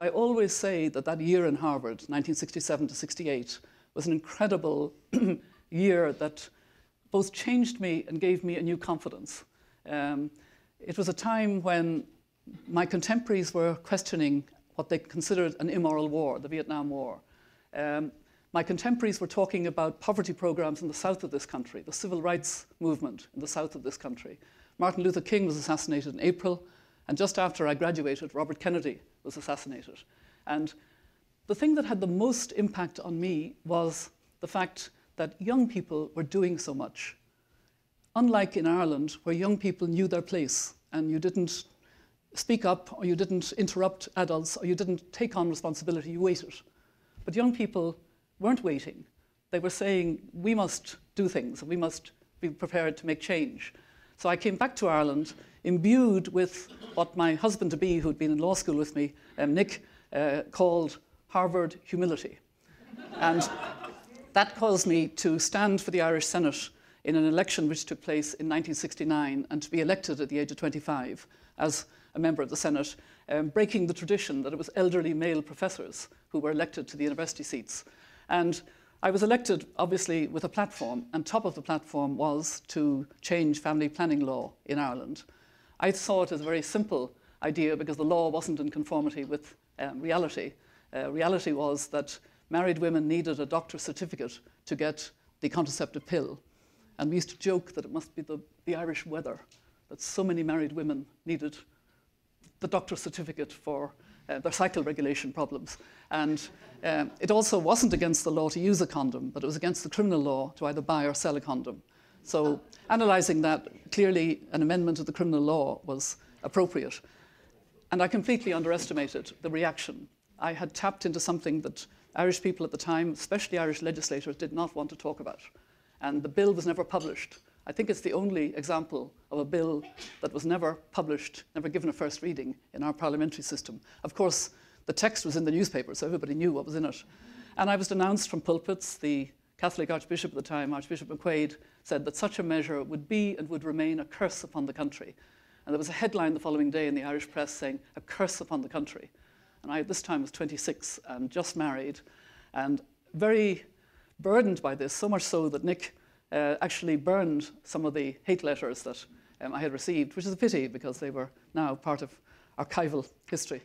I always say that that year in Harvard, 1967 to 68, was an incredible year that both changed me and gave me a new confidence. It was a time when my contemporaries were questioning what they considered an immoral war, the Vietnam War. My contemporaries were talking about poverty programs in the south of this country, the civil rights movement in the south of this country. Martin Luther King was assassinated in April, and just after I graduated, Robert Kennedy was assassinated. And the thing that had the most impact on me was the fact that young people were doing so much. Unlike in Ireland, where young people knew their place and you didn't speak up or you didn't interrupt adults or you didn't take on responsibility, you waited. But young people weren't waiting. They were saying, we must do things, we must be prepared to make change. So I came back to Ireland imbued with what my husband-to-be, who'd been in law school with me, Nick, called Harvard humility. And that caused me to stand for the Irish Senate in an election which took place in 1969 and to be elected at the age of 25 as a member of the Senate, breaking the tradition that it was elderly male professors who were elected to the university seats. And I was elected, obviously, with a platform, and top of the platform was to change family planning law in Ireland. I saw it as a very simple idea because the law wasn't in conformity with reality. Reality was that married women needed a doctor's certificate to get the contraceptive pill. And we used to joke that it must be the Irish weather, that so many married women needed the doctor's certificate for their cycle regulation problems. And it also wasn't against the law to use a condom, but it was against the criminal law to either buy or sell a condom. So analysing that, clearly an amendment to the criminal law was appropriate. And I completely underestimated the reaction. I had tapped into something that Irish people at the time, especially Irish legislators, did not want to talk about. And the bill was never published. I think it's the only example of a bill that was never published, never given a first reading in our parliamentary system. Of course, the text was in the newspaper, so everybody knew what was in it. And I was denounced from pulpits. The Catholic Archbishop at the time, Archbishop McQuaid, said that such a measure would be and would remain a curse upon the country. And there was a headline the following day in the Irish press saying, "A curse upon the country." And I, at this time, was 26 and just married and very burdened by this, so much so that Nick actually burned some of the hate letters that I had received, which is a pity because they were now part of archival history.